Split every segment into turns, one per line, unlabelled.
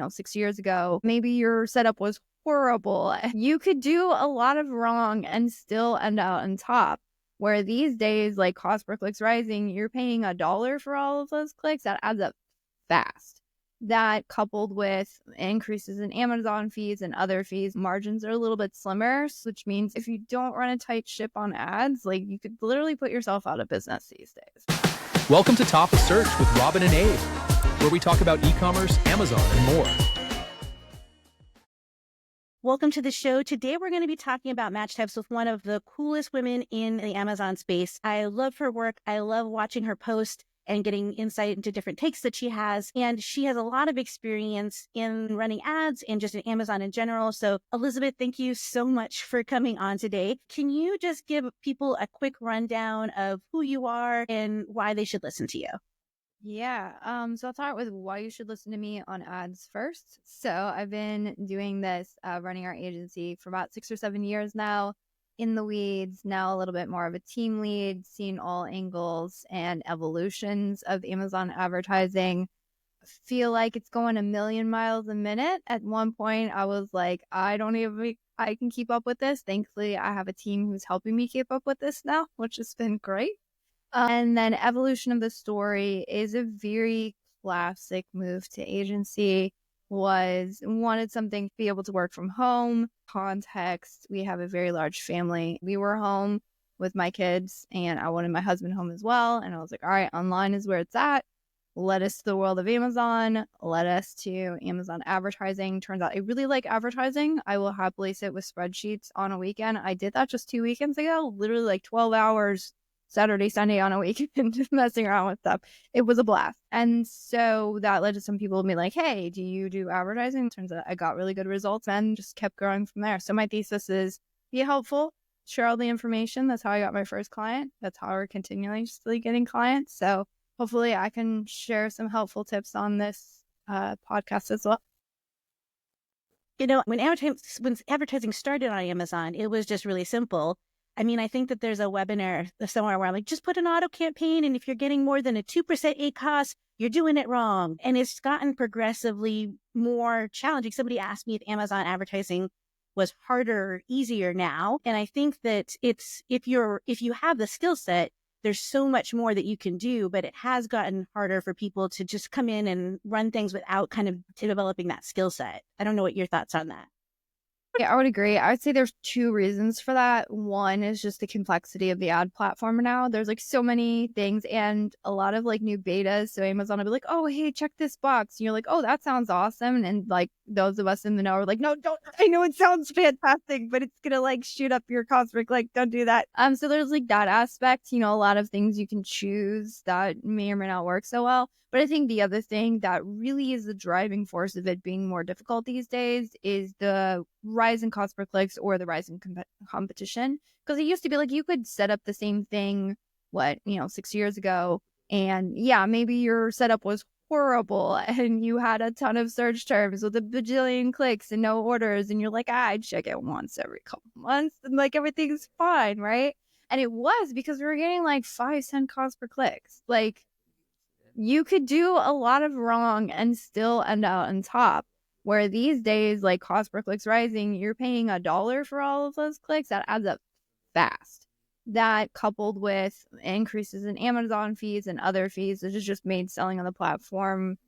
6 years ago, maybe your setup was horrible. You could do a lot of wrong and still end out on top. Where these days, like cost per click's rising, you're paying $1 for all of those clicks. That adds up fast. That coupled with increases in Amazon fees and other fees, margins are a little bit slimmer, which means if you don't run a tight ship on ads, like you could literally put yourself out of business these days.
Welcome to Top of Search with Robin and Abe, where we talk about e-commerce, Amazon, and more.
Welcome to the show. Today, we're going to be talking about match types with one of the coolest women in the Amazon space. I love her work. I love watching her post and getting insight into different takes that she has. And she has a lot of experience in running ads and just in Amazon in general. So Elizabeth, thank you so much for coming on today. Can you just give people a quick rundown of who you are and why they should listen to you?
Yeah. So I'll start with why you should listen to me on ads first. So I've been doing this, running our agency for about 6 or 7 years now. In the weeds, now a little bit more of a team lead, seeing all angles and evolutions of Amazon advertising. Feel like it's going a million miles a minute. At one point, I was like, I can keep up with this. Thankfully, I have a team who's helping me keep up with this now, which has been great. And then evolution of the story is a very classic move to agency. Wanted something to be able to work from home. Context, we have a very large family. We were home with my kids and I wanted my husband home as well. And I was like, all right, online is where it's at. Let us to the world of Amazon. Let us to Amazon advertising. Turns out I really like advertising. I will happily sit with spreadsheets on a weekend. I did that just 2 weekends ago, literally like 12 hours Saturday, Sunday on a weekend, just messing around with stuff. It was a blast. And so that led to some people being like, hey, do you do advertising? Turns out I got really good results and just kept growing from there. So my thesis is be helpful, share all the information. That's how I got my first client. That's how we're continuously getting clients. So hopefully I can share some helpful tips on this podcast as well.
You know, when advertising started on Amazon, it was just really simple. I mean, I think that there's a webinar somewhere where I'm like, just put an auto campaign. And if you're getting more than a 2% ACoS, you're doing it wrong. And it's gotten progressively more challenging. Somebody asked me if Amazon advertising was harder or easier now. And I think that it's, if you have the skill set, there's so much more that you can do, but it has gotten harder for people to just come in and run things without kind of developing that skill set. I don't know what your thoughts on that.
Yeah, I would agree. I would say there's two reasons for that. One is just the complexity of the ad platform now. There's like so many things and a lot of like new betas. So Amazon will be like, oh, hey, check this box. And you're like, oh, that sounds awesome. And like those of us in the know are like, no, don't. I know it sounds fantastic, but it's going to like shoot up your cost per click. Don't do that. So there's like that aspect, a lot of things you can choose that may or may not work so well. But I think the other thing that really is the driving force of it being more difficult these days is the rise in cost per clicks or the rise in competition. Because it used to be like you could set up the same thing, 6 years ago. And yeah, maybe your setup was horrible and you had a ton of search terms with a bajillion clicks and no orders. And you're like, I check it once every couple months and like everything's fine, right? And it was because we were getting like 5 cent cost per clicks. Like, you could do a lot of wrong and still end out on top. Where these days, like cost per click's rising, you're paying $1 for all of those clicks. That adds up fast. That coupled with increases in Amazon fees and other fees, it has just made selling on the platform,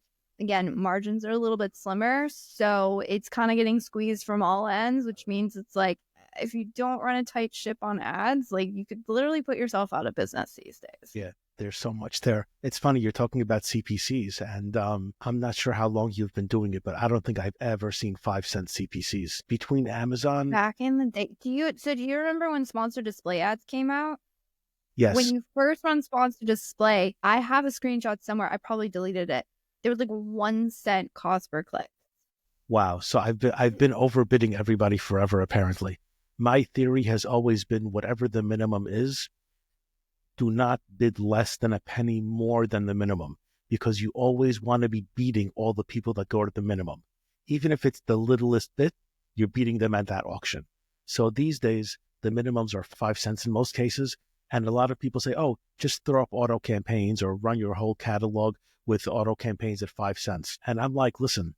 again, margins are a little bit slimmer. So it's kind of getting squeezed from all ends, which means it's like, if you don't run a tight ship on ads, like you could literally put yourself out of business these days.
Yeah. There's so much there. It's funny, you're talking about CPCs, and I'm not sure how long you've been doing it, but I don't think I've ever seen 5-cent CPCs between Amazon.
Back in the day, do you remember when sponsored display ads came out?
Yes.
When you first run sponsored display, I have a screenshot somewhere. I probably deleted it. There was like 1 cent cost per click.
Wow. So I've been overbidding everybody forever, apparently. My theory has always been whatever the minimum is, do not bid less than a penny more than the minimum, because you always want to be beating all the people that go to the minimum. Even if it's the littlest bit, you're beating them at that auction. So these days, the minimums are 5 cents in most cases. And a lot of people say, oh, just throw up auto campaigns or run your whole catalog with auto campaigns at 5 cents. And I'm like, listen,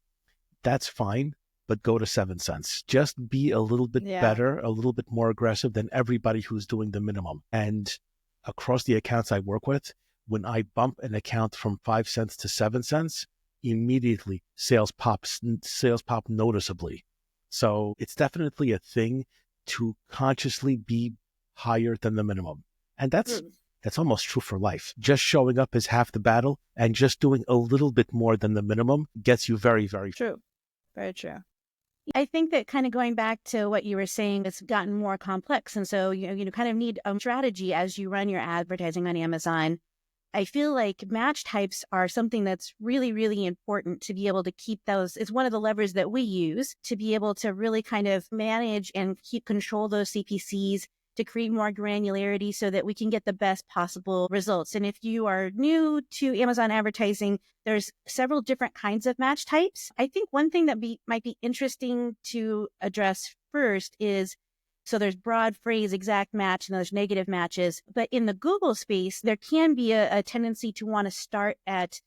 that's fine, but go to 7 cents. Just be a little bit better, a little bit more aggressive than everybody who's doing the minimum. And across the accounts I work with, when I bump an account from 5 cents to 7 cents, immediately sales pop noticeably. So it's definitely a thing to consciously be higher than the minimum. And that's almost true for life. Just showing up is half the battle, and just doing a little bit more than the minimum gets you very, very
true. Very true.
I think that kind of going back to what you were saying, it's gotten more complex. And so you kind of need a strategy as you run your advertising on Amazon. I feel like match types are something that's really, really important to be able to keep those. It's one of the levers that we use to be able to really kind of manage and control those CPCs, to create more granularity so that we can get the best possible results. And if you are new to Amazon advertising, there's several different kinds of match types. I think one thing that might be interesting to address first is, so there's broad phrase, exact match, and there's negative matches. But in the Google space, there can be a tendency to want to start at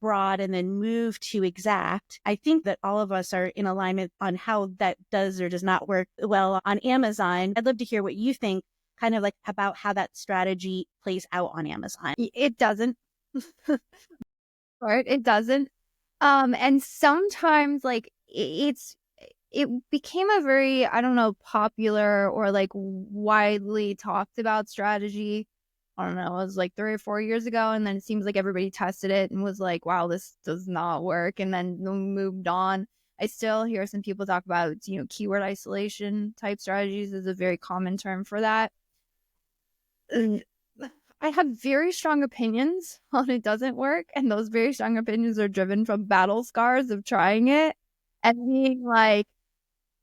broad and then move to exact. I think that all of us are in alignment on how that does or does not work well on Amazon. I'd love to hear what you think kind of like about how that strategy plays out on Amazon.
It doesn't. Right? It doesn't. And sometimes like it became a very, I don't know, popular or like widely talked about strategy. I don't know, it was like 3 or 4 years ago. And then it seems like everybody tested it and was like, wow, this does not work. And then moved on. I still hear some people talk about, keyword isolation type strategies is a very common term for that. And I have very strong opinions on it doesn't work. And those very strong opinions are driven from battle scars of trying it and being like,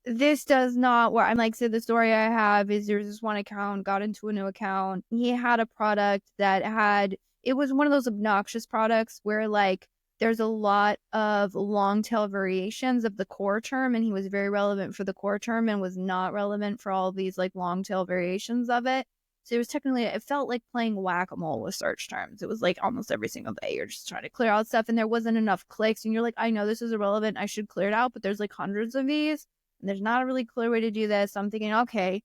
this does not work. I'm like, so the story I have is there's this one account, got into a new account. He had a product that it was one of those obnoxious products where like there's a lot of long tail variations of the core term. And he was very relevant for the core term and was not relevant for all these like long tail variations of it. So it felt like playing whack-a-mole with search terms. It was like almost every single day you're just trying to clear out stuff and there wasn't enough clicks. And you're like, I know this is irrelevant. I should clear it out. But there's like hundreds of these. And there's not a really clear way to do this. So I'm thinking, okay,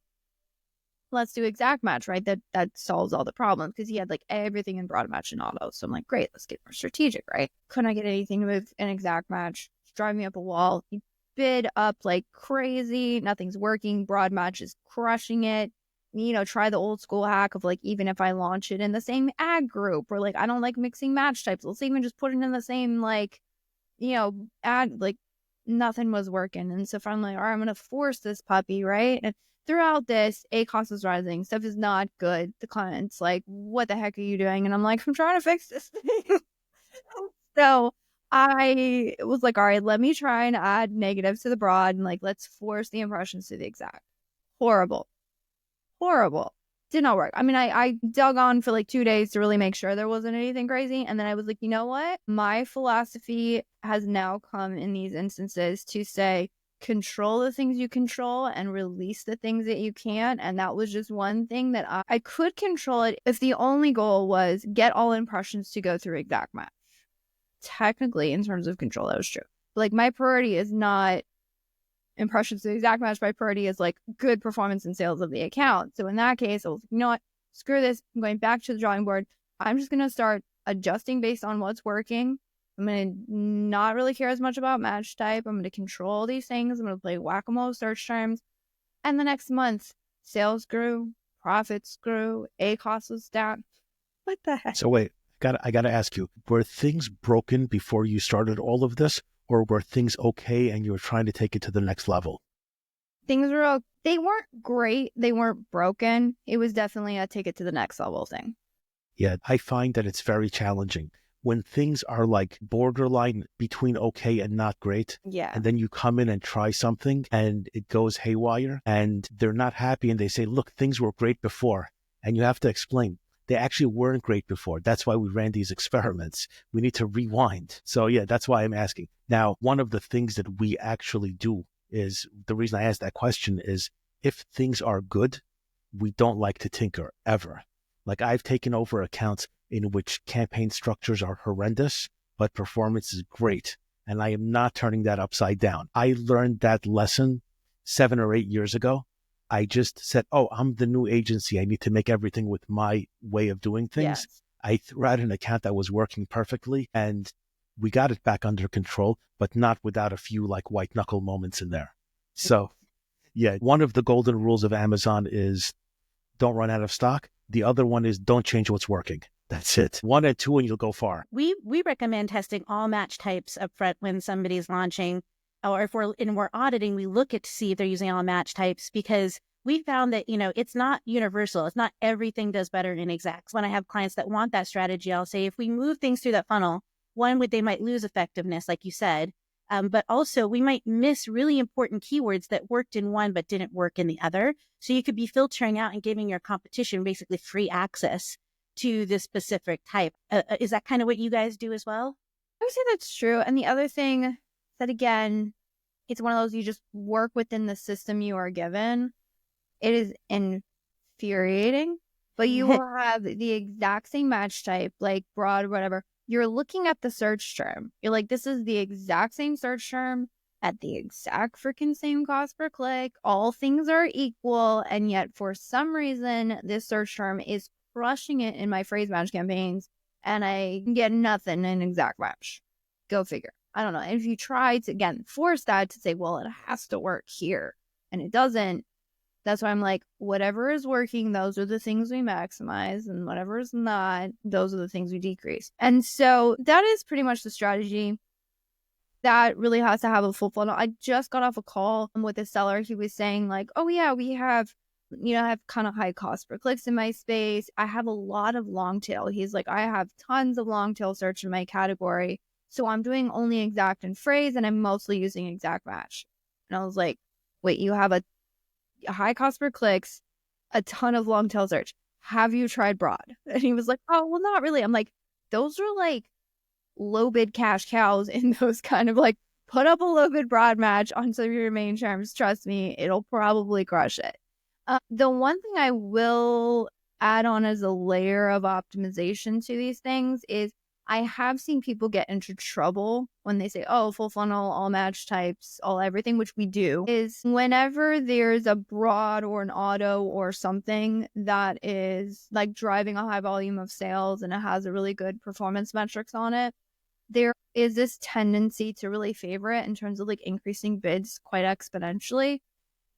let's do exact match, right? That solves all the problems because he had like everything in broad match and auto. So I'm like, great, let's get more strategic, right? Couldn't I get anything with an exact match? Drive me up a wall. He bid up like crazy. Nothing's working. Broad match is crushing it. Try the old school hack of like, even if I launch it in the same ad group or like, I don't like mixing match types. Let's even just put it in the same like, ad, like nothing was working. And so finally, all right, I'm going to force this puppy, right? And throughout this, ACOS is rising. Stuff is not good. The client's like, what the heck are you doing? And I'm like, I'm trying to fix this thing. So I was like, all right, let me try and add negatives to the broad and like, let's force the impressions to the exact. Horrible. Did not work. I mean, I dug on for like 2 days to really make sure there wasn't anything crazy. And then I was like, you know what? My philosophy has now come in these instances to say, control the things you control and release the things that you can't. And that was just one thing that I could control it if the only goal was get all impressions to go through exact match. Technically, in terms of control, that was true. But like my priority is not impressions to the exact match. My priority is like good performance and sales of the account. So in that case, I was like, you know what? Screw this. I'm going back to the drawing board. I'm just going to start adjusting based on what's working. I'm going to not really care as much about match type. I'm going to control these things. I'm going to play whack-a-mole search terms. And the next month, sales grew, profits grew, ACOS was down. What the heck?
So wait, I got to ask you, were things broken before you started all of this? Or were things okay and you were trying to take it to the next level?
Things were, they weren't great. They weren't broken. It was definitely a take it to the next level thing.
Yeah, I find that it's very challenging when things are like borderline between okay and not great.
Yeah.
And then you come in and try something and it goes haywire and they're not happy and they say, look, things were great before. And you have to explain. They actually weren't great before. That's why we ran these experiments. We need to rewind. So yeah, that's why I'm asking. Now, one of the things that we actually do is, the reason I asked that question is, if things are good, we don't like to tinker ever. Like I've taken over accounts in which campaign structures are horrendous, but performance is great. and I am not turning that upside down. I learned that lesson 7 or 8 years ago. I just said, oh, I'm the new agency. I need to make everything with my way of doing things.
Yes.
I threw out an account that was working perfectly, and we got it back under control, but not without a few like white knuckle moments in there. So yeah, one of the golden rules of Amazon is don't run out of stock. The other one is don't change what's working. That's it. 1 and 2 and you'll go far.
We recommend testing all match types up front when somebody's launching, or if we're auditing, we look at to see if they're using all match types, because we found that, it's not universal. It's not everything does better in exacts. When I have clients that want that strategy, I'll say, if we move things through that funnel, they might lose effectiveness, like you said, but also we might miss really important keywords that worked in one but didn't work in the other. So you could be filtering out and giving your competition basically free access to this specific type. Is that kind of what you guys do as well?
I would say that's true. And the other thing that, again, it's one of those, you just work within the system you are given. It is infuriating, but you will have the exact same match type, like broad, whatever. You're looking at the search term. You're like, this is the exact same search term at the exact freaking same cost per click. All things are equal. And yet for some reason, this search term is crushing it in my phrase match campaigns, and I get nothing in exact match. Go figure. I don't know. And if you try to, again, force that to say, well, it has to work here, and it doesn't, that's why I'm like, whatever is working, those are the things we maximize, and whatever is not, those are the things we decrease. And so that is pretty much the strategy. That really has to have a full funnel. I just got off a call with a seller. He was saying like, oh yeah, we have, I have kind of high cost per clicks in my space. I have a lot of long tail. He's like, I have tons of long tail search in my category. So I'm doing only exact and phrase, and I'm mostly using exact match. And I was like, wait, you have a high cost per clicks, a ton of long tail search. Have you tried broad? And he was like, oh, well, not really. I'm like, those are like low bid cash cows in those kind of like, put up a low bid broad match on some of your main terms. Trust me, it'll probably crush it. The one thing I will add on as a layer of optimization to these things is I have seen people get into trouble when they say, oh, full funnel, all match types, all everything, which we do, is whenever there's a broad or an auto or something that is like driving a high volume of sales and it has a really good performance metrics on it, there is this tendency to really favor it in terms of like increasing bids quite exponentially.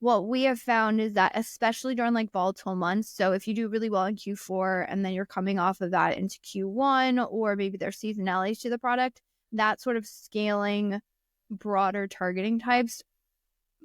What we have found is that, especially during like volatile months, so if you do really well in Q4 and then you're coming off of that into Q1, or maybe there's seasonalities to the product, that sort of scaling broader targeting types,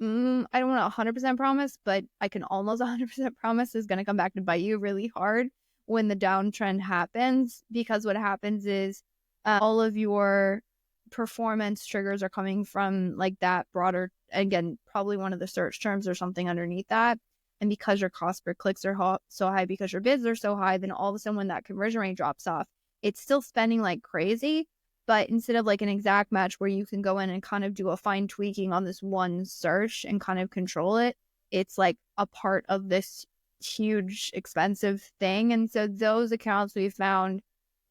I don't want to 100% promise, but I can almost 100% promise is going to come back to bite you really hard when the downtrend happens, because what happens is all of your performance triggers are coming from like that broader, again, probably one of the search terms or something underneath that. And because your cost per clicks are so high, because your bids are so high, then all of a sudden when that conversion rate drops off, it's still spending like crazy. But instead of like an exact match where you can go in and kind of do a fine tweaking on this one search and kind of control it, it's like a part of this huge expensive thing. And so those accounts we found,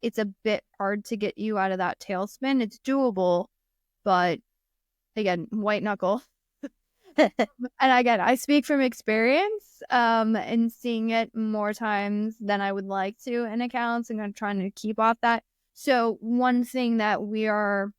it's a bit hard to get you out of that tailspin. It's doable, but again, white knuckle. And again, I speak from experience and seeing it more times than I would like to in accounts, and I'm trying to keep off that. So one thing that we are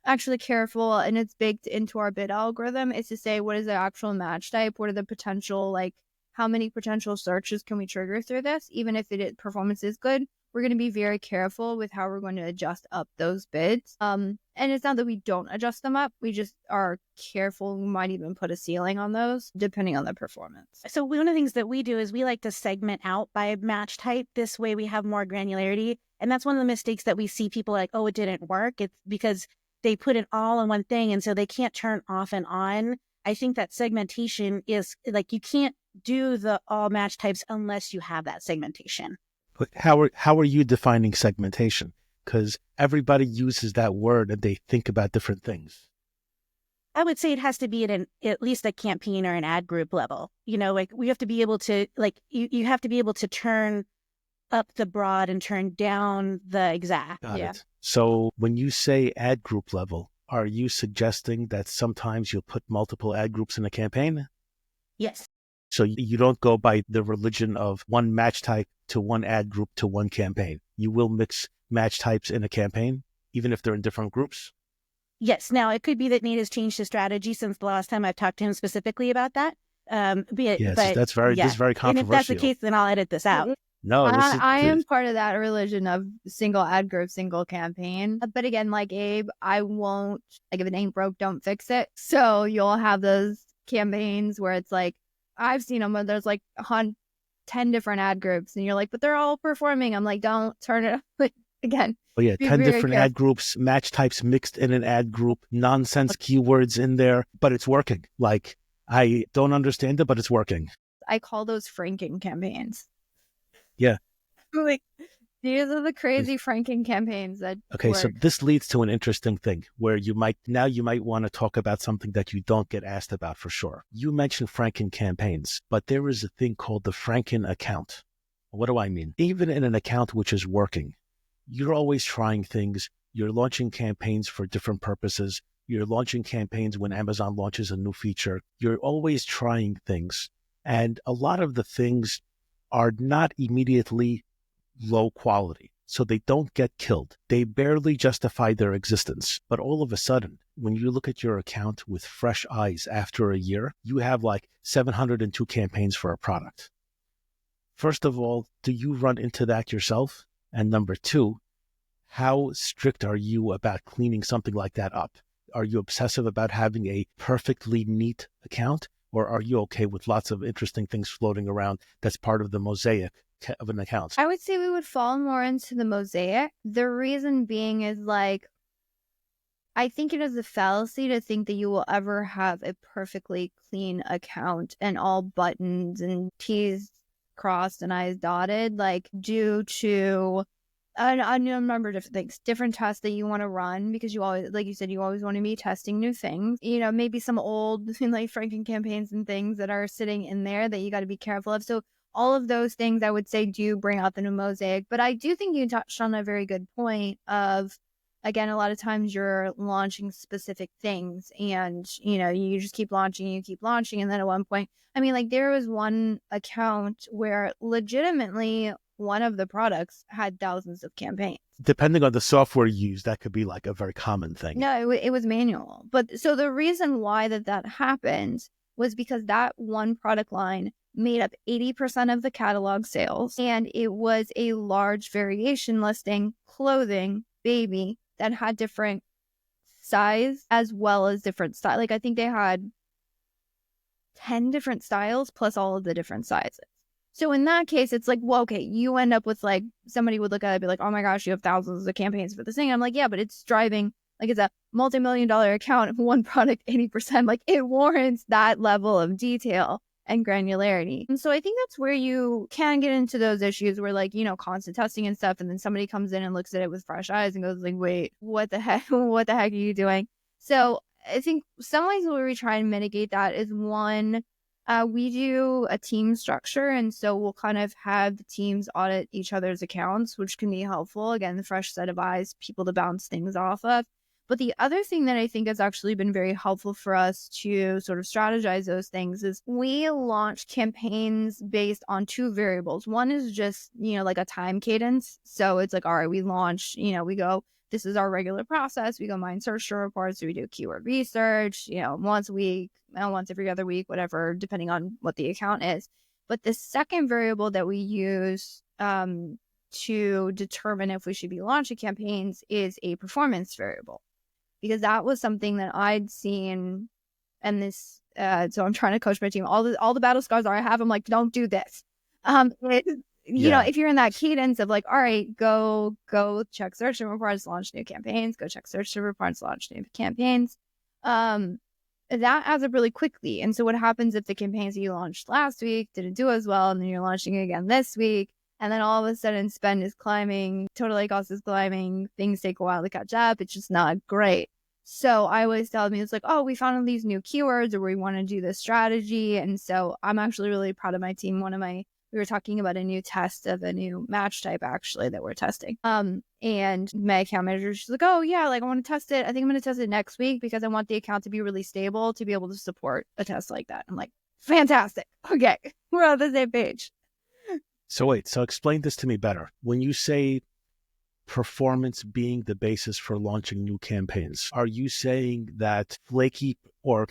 actually careful, and it's baked into our bid algorithm, is to say, what is the actual match type? What are the potential, like how many potential searches can we trigger through this? Even if performance is good, we're going to be very careful with how we're going to adjust up those bids. And it's not that we don't adjust them up. We just are careful. We might even put a ceiling on those depending on the performance.
So one of the things that we do is we like to segment out by match type. This way we have more granularity. And that's one of the mistakes that we see people like, oh, it didn't work. It's because they put it all in one thing. And so they can't turn off and on. I think that segmentation is like, you can't do the all match types unless you have that segmentation.
But how are you defining segmentation? Because everybody uses that word and they think about different things.
I would say it has to be at least a campaign or an ad group level. Like we have to be able to, like, you have to be able to turn up the broad and turn down the exact.
Got it. So when you say ad group level, are you suggesting that sometimes you'll put multiple ad groups in a campaign?
Yes.
So you don't go by the religion of one match type to one ad group to one campaign. You will mix match types in a campaign, even if they're in different groups?
Yes. Now, it could be that Nate has changed his strategy since the last time I've talked to him specifically about that.
Yes,
But
this
yeah,
is very
and if that's the
controversial.
case, then I'll edit this out.
No, this is
I am part of that religion of single ad group, single campaign. But again, like Abe, I won't, like if it ain't broke, don't fix it. So you'll have those campaigns where it's like, I've seen them where there's like 10 different ad groups and you're like, but they're all performing. I'm like, don't turn it up. Again,
oh yeah,
be
10
very
different
careful.
ad groups, match types mixed in an ad group, nonsense keywords in there, but it's working. Like, I don't understand it, but it's working.
I call those Franken campaigns.
Yeah.
Like, these are the crazy Franken campaigns that
Okay,
work.
so this leads to an interesting thing where you might want to talk about something that you don't get asked about for sure. You mentioned Franken campaigns, but there is a thing called the Franken account. What do I mean? Even in an account which is working, you're always trying things. You're launching campaigns for different purposes. You're launching campaigns when Amazon launches a new feature. You're always trying things. And a lot of the things are not immediately low quality. So they don't get killed. They barely justify their existence. But all of a sudden, when you look at your account with fresh eyes after a year, you have like 702 campaigns for a product. First of all, do you run into that yourself? And number two, how strict are you about cleaning something like that up? Are you obsessive about having a perfectly neat account? Or are you okay with lots of interesting things floating around that's part of the mosaic of an account?
I would say we would fall more into the mosaic. The reason being is like, I think it is a fallacy to think that you will ever have a perfectly clean account and all buttons and T's crossed and I's dotted, like due to a number of different things, different tests that you want to run because you always, like you said, you always want to be testing new things. You know, maybe some old like Franken campaigns and things that are sitting in there that you got to be careful of. So all of those things I would say do bring out the new mosaic. But I do think you touched on a very good point of, again, a lot of times you're launching specific things and, you know, you just keep launching. And then at one point, I mean, like there was one account where legitimately one of the products had thousands of campaigns.
Depending on the software you use, that could be like a very common thing.
No, it was manual. But so the reason why that happened was because that one product line made up 80% of the catalog sales. And it was a large variation listing, clothing, baby, that had different size as well as different style. Like I think they had 10 different styles plus all of the different sizes. So in that case, it's like, well, okay, you end up with like, somebody would look at it and be like, oh my gosh, you have thousands of campaigns for this thing. I'm like, yeah, but it's driving, like it's a multi-million-dollar account of one product, 80%. Like it warrants that level of detail and granularity. And so I think that's where you can get into those issues where like, you know, constant testing and stuff. And then somebody comes in and looks at it with fresh eyes and goes like, wait, what the heck? What the heck are you doing? So I think some ways where we try and mitigate that is one, we do a team structure, and so we'll kind of have the teams audit each other's accounts, which can be helpful. Again, the fresh set of eyes, people to bounce things off of. But the other thing that I think has actually been very helpful for us to sort of strategize those things is we launch campaigns based on two variables. One is just, you know, like a time cadence. So it's like, all right, we launch, you know, we go, this is our regular process. We go mine search term reports. So we do keyword research, you know, once a week, once every other week, whatever, depending on what the account is. But the second variable that we use to determine if we should be launching campaigns is a performance variable, because that was something that I'd seen. And this, so I'm trying to coach my team. All the battle scars I have, I'm like, don't do this. You know, if you're in that cadence of like, all right, go check search term reports, launch new campaigns, go check search term reports, launch new campaigns. That adds up really quickly. And so what happens if the campaigns that you launched last week didn't do as well, and then you're launching again this week, and then all of a sudden spend is climbing, total cost is climbing, things take a while to catch up. It's just not great. So I always tell me, it's like, oh, we found these new keywords, or we want to do this strategy. And so I'm actually really proud of my team. One of my we were talking about a new test of a new match type actually that we're testing. And my account manager, she's like, oh yeah, like I want to test it. I think I'm going to test it next week because I want the account to be really stable to be able to support a test like that. I'm like, fantastic. Okay. We're on the same page.
So wait, so explain this to me better. When you say performance being the basis for launching new campaigns, are you saying that flaky or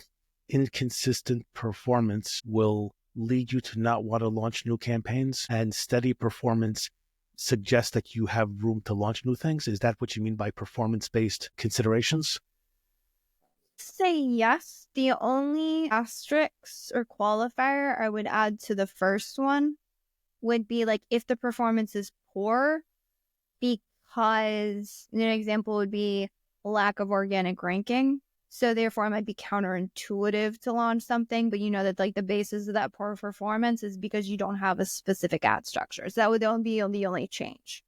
inconsistent performance will lead you to not want to launch new campaigns, and steady performance suggests that you have room to launch new things? Is that what you mean by performance-based considerations?
Say yes. The only asterisk or qualifier I would add to the first one would be like if the performance is poor, because an example would be lack of organic ranking. So therefore it might be counterintuitive to launch something, but you know that like the basis of that poor performance is because you don't have a specific ad structure. So that would be the only change.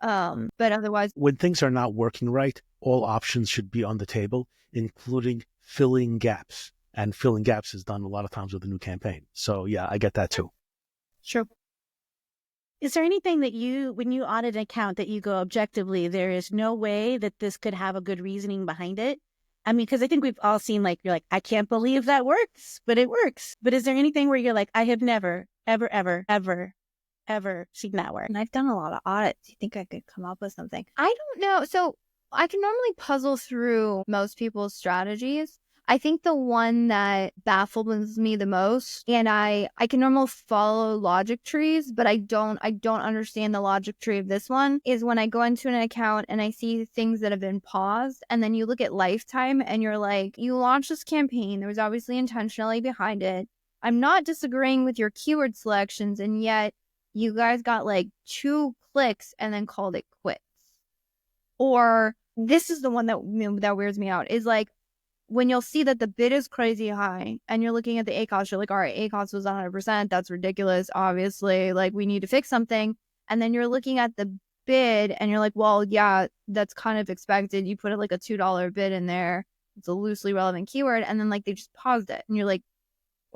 But otherwise,
when things are not working right, all options should be on the table, including filling gaps. And filling gaps is done a lot of times with a new campaign. So yeah, I get that too.
sure.
Is there anything that when you audit an account that you go objectively, there is no way that this could have a good reasoning behind it? I mean, because I think we've all seen like, you're like, I can't believe that works, but it works. But is there anything where you're like, I have never, ever, ever, ever, ever seen that work?
And I've done a lot of audits. You think I could come up with something? I don't know. So I can normally puzzle through most people's strategies. I think the one that baffles me the most, and I can normally follow logic trees, but I don't understand the logic tree of this one, is when I go into an account and I see things that have been paused, and then you look at lifetime and you're like, you launched this campaign, there was obviously intentionality behind it. I'm not disagreeing with your keyword selections, and yet you guys got like 2 clicks and then called it quits. Or this is the one that weirds me out, is like, when you'll see that the bid is crazy high and you're looking at the ACOS, you're like, all right, ACOS was 100%. That's ridiculous. Obviously, like we need to fix something. And then you're looking at the bid and you're like, well, yeah, that's kind of expected. You put it like a $2 bid in there. It's a loosely relevant keyword. And then like they just paused it. And you're like,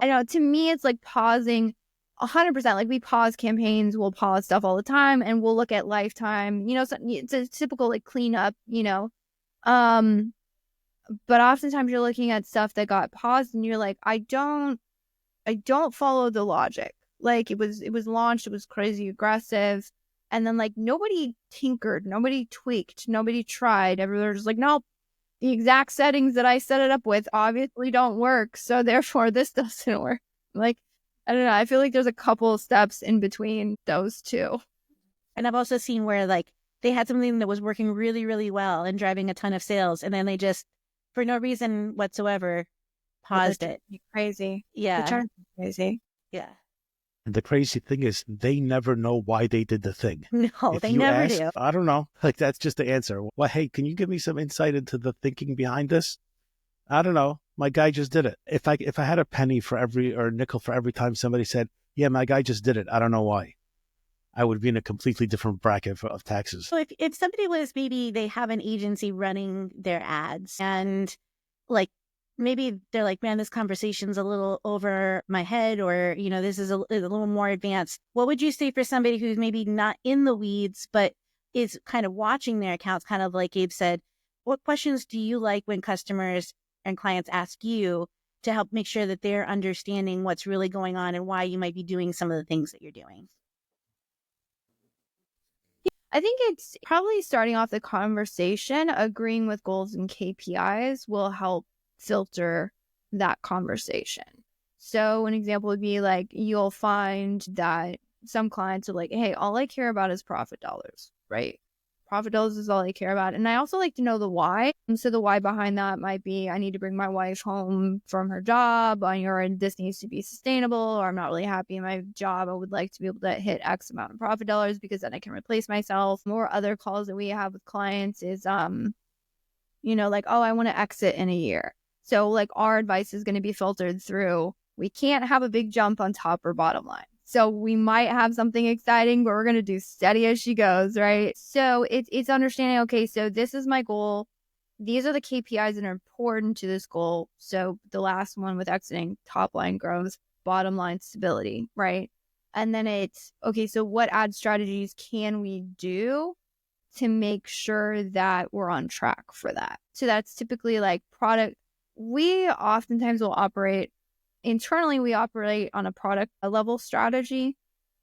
I don't know, to me, it's like pausing 100%. Like we pause campaigns, we'll pause stuff all the time and we'll look at lifetime, so it's a typical like cleanup, but oftentimes you're looking at stuff that got paused and you're like, I don't follow the logic. Like it was launched, it was crazy aggressive. And then like nobody tinkered, nobody tweaked, nobody tried. Everyone's just like, nope, the exact settings that I set it up with obviously don't work. So therefore this doesn't work. Like, I don't know. I feel like there's a couple of steps in between those two.
And I've also seen where like they had something that was working really, really well and driving a ton of sales. And then they just, for no reason whatsoever, paused it.
Crazy.
Yeah.
The chart's crazy.
Yeah.
And the crazy thing is they never know why they did the thing.
No,
If
they
you
never
ask,
do.
I don't know. Like that's just the answer. Well, hey, can you give me some insight into the thinking behind this? I don't know. My guy just did it. If I had a penny for every or a nickel for every time somebody said, yeah, my guy just did it, I don't know why, I would be in a completely different bracket of taxes.
So if somebody was, maybe they have an agency running their ads and like maybe they're like, man, this conversation's a little over my head, or, this is a little more advanced. What would you say for somebody who's maybe not in the weeds, but is kind of watching their accounts, kind of like Abe said, what questions do you like when customers and clients ask you to help make sure that they're understanding what's really going on and why you might be doing some of the things that you're doing?
I think it's probably starting off the conversation, agreeing with goals and KPIs will help filter that conversation. So an example would be like, you'll find that some clients are like, hey, all I care about is profit dollars, right? Profit dollars is all I care about. And I also like to know the why. And so the why behind that might be, I need to bring my wife home from her job, or this needs to be sustainable, or I'm not really happy in my job. I would like to be able to hit X amount of profit dollars because then I can replace myself. More other calls that we have with clients is, like, oh, I want to exit in a year. So like our advice is going to be filtered through, we can't have a big jump on top or bottom line. So we might have something exciting, but we're going to do steady as she goes, right? So it's understanding, okay, so this is my goal. These are the KPIs that are important to this goal. So the last one with exiting, top line growth, bottom line stability, right? And then it's, okay, so what ad strategies can we do to make sure that we're on track for that? So that's typically like product. We oftentimes will operate internally, we operate on a product level strategy.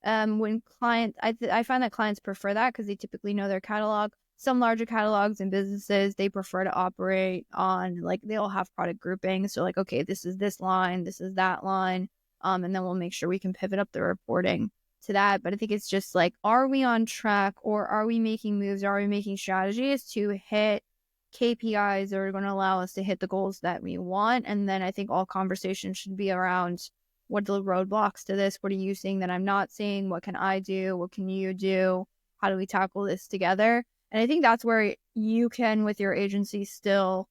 When clients, I find that clients prefer that because they typically know their catalog. Some larger catalogs and businesses, they prefer to operate on, like, they'll have product groupings. So like, okay, this is this line, this is that line. And then we'll make sure we can pivot up the reporting to that. But I think it's just like, are we on track, or are we making moves? Are we making strategies to hit KPIs that are going to allow us to hit the goals that we want? And then I think all conversations should be around, what are the roadblocks to this? What are you seeing that I'm not seeing? What can I do? What can you do? How do we tackle this together? And I think that's where you can, with your agency, still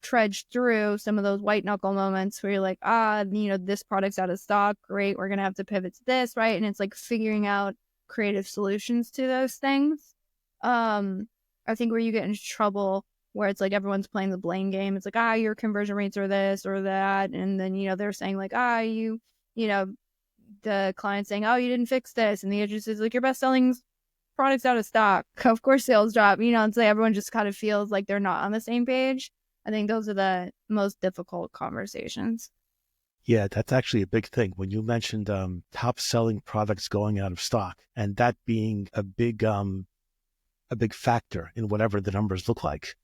trudge through some of those white knuckle moments where you're like, this product's out of stock. Great. We're going to have to pivot to this, right? And it's like figuring out creative solutions to those things. I think where you get into trouble, where it's like everyone's playing the blame game. It's like, your conversion rates are this or that. And then, they're saying like, the client saying, oh, you didn't fix this. And the agency's like, your best selling product's out of stock. Of course, sales drop, and so everyone just kind of feels like they're not on the same page. I think those are the most difficult conversations.
Yeah, that's actually a big thing. When you mentioned top selling products going out of stock, and that being a big factor in whatever the numbers look like,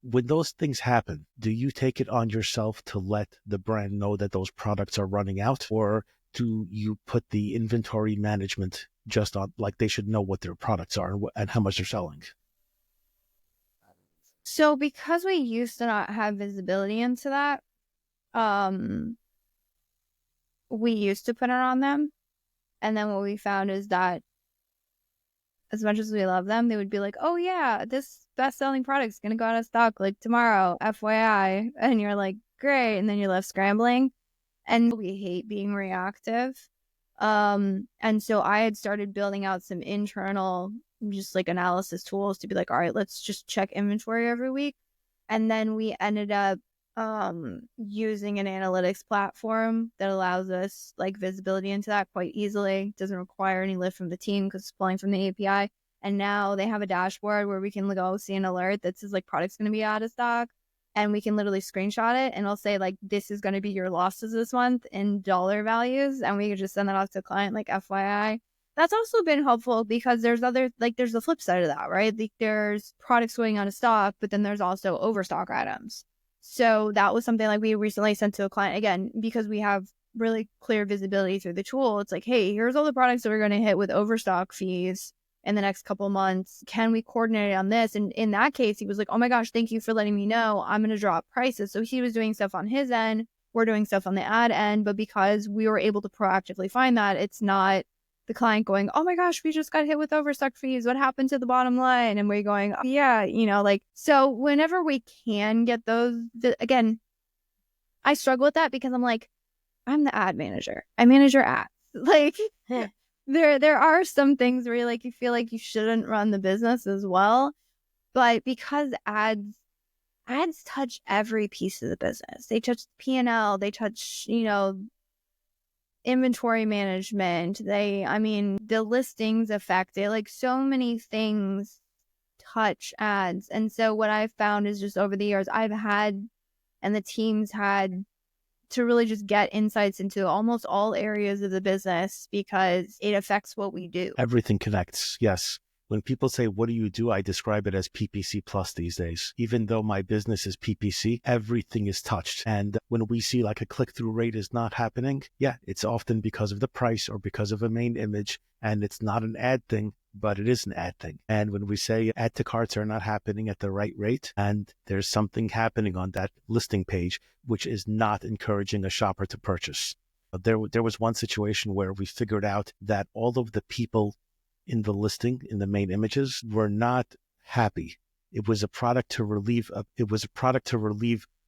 when those things happen, do you take it on yourself to let the brand know that those products are running out, or do you put the inventory management just on, like, they should know what their products are and how much they're selling?
So because we used to not have visibility into that, we used to put it on them. And then what we found is that as much as we love them, they would be like, oh yeah, this best-selling product is going to go out of stock like tomorrow, FYI. And you're like, great. And then you're left scrambling. And we hate being reactive. And so I had started building out some internal, just like analysis tools to be like, all right, let's just check inventory every week. And then we ended up using an analytics platform that allows us like visibility into that quite easily. Doesn't require any lift from the team because it's pulling from the API. And now they have a dashboard where we can go see an alert that says like product's going to be out of stock. And we can literally screenshot it and it'll say like, this is going to be your losses this month in dollar values. And we can just send that off to the client like FYI. That's also been helpful because there's there's the flip side of that, right? Like there's products going out of stock, but then there's also overstock items. So that was something like we recently sent to a client, again, because we have really clear visibility through the tool. It's like, hey, here's all the products that we're going to hit with overstock fees in the next couple of months. Can we coordinate on this? And in that case, he was like, oh my gosh, thank you for letting me know. I'm going to drop prices. So he was doing stuff on his end. We're doing stuff on the ad end. But because we were able to proactively find that, it's not the client going, oh my gosh, we just got hit with overstock fees. What happened to the bottom line? And we're going, oh, yeah, so whenever we can get those, again, I struggle with that because I'm like, I'm the ad manager. I manage your ads. Like, there are some things where you feel like you shouldn't run the business as well. But because ads touch every piece of the business. They touch P&L, they touch, inventory management. The listings affect it. Like so many things touch ads. And so what I've found is just over the years I've had, and the teams had, to really just get insights into almost all areas of the business because it affects what we do.
Everything connects. Yes. When people say, what do you do? I describe it as PPC plus these days. Even though my business is PPC, everything is touched. And when we see like a click-through rate is not happening, yeah, it's often because of the price or because of a main image. And it's not an ad thing, but it is an ad thing. And when we say add to carts are not happening at the right rate, and there's something happening on that listing page, which is not encouraging a shopper to purchase. There was one situation where we figured out that all of the people in the listing, in the main images, were not happy. It was a product to relieve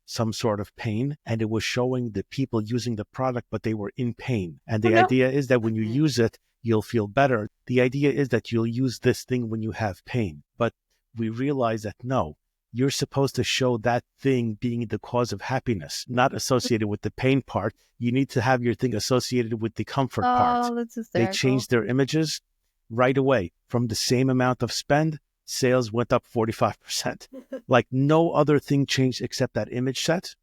some sort of pain, and it was showing the people using the product, but they were in pain. And the idea is that when you use it, you'll feel better. The idea is that you'll use this thing when you have pain. But we realize that no, You're supposed to show that thing being the cause of happiness, not associated with the pain part. You need to have your thing associated with the comfort part.
Oh, that's
They
hysterical.
changed their images right away. From the same amount of spend, sales went up 45%. Like no other thing changed except that image set.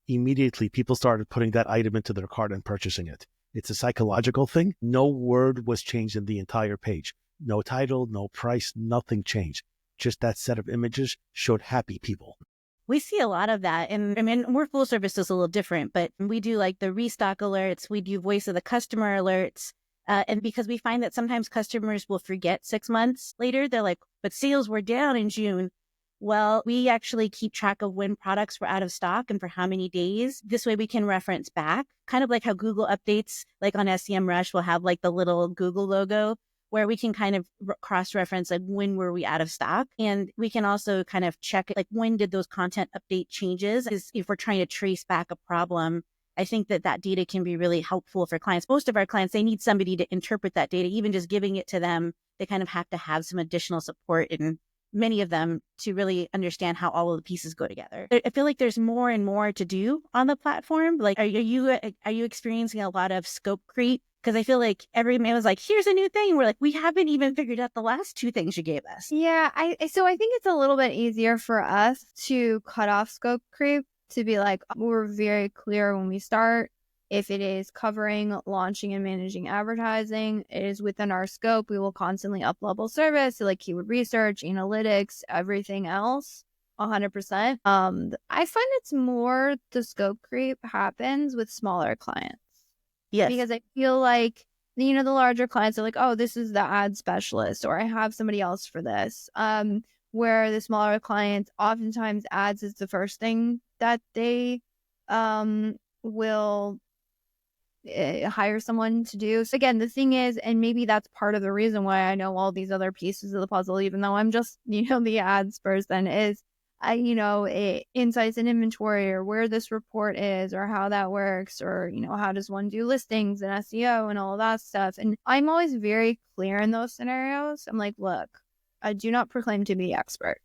Immediately, people started putting that item into their cart and purchasing it. It's a psychological thing. No word was changed in the entire page. No title, no price, nothing changed. Just that set of images showed happy people.
We see a lot of that. And I mean, we're full service is a little different, but we do like the restock alerts. We do voice of the customer alerts. And because we find that sometimes customers will forget 6 months later, they're like, but sales were down in June. Well, we actually keep track of when products were out of stock and for how many days. This way we can reference back, kind of like how Google updates, like on SEMrush, will have like the little Google logo where we can kind of cross-reference like when were we out of stock. And we can also kind of check like when did those content update changes, is if we're trying to trace back a problem. I think that that data can be really helpful for clients. Most of our clients, they need somebody to interpret that data. Even just giving it to them, they kind of have to have some additional support in many of them to really understand how all of the pieces go together. I feel like there's more and more to do on the platform. Like, are you experiencing a lot of scope creep? Because I feel like every man was like, here's a new thing. We're like, we haven't even figured out the last 2 things you gave us.
Yeah, so I think it's a little bit easier for us to cut off scope creep, to be like, we're very clear when we start. If it is covering, launching, and managing advertising, it is within our scope. We will constantly up-level service, so like keyword research, analytics, everything else, 100%. I find it's more the scope creep happens with smaller clients.
Yes.
Because I feel like, the larger clients are like, oh, this is the ad specialist, or I have somebody else for this. Where the smaller clients, oftentimes ads is the first thing that they will hire someone to do. So again, the thing is, and maybe that's part of the reason why I know all these other pieces of the puzzle, even though I'm just, the ads person, is insights and inventory, or where this report is, or how that works, or, how does one do listings and SEO and all of that stuff. And I'm always very clear in those scenarios. I'm like, look, I do not proclaim to be expert.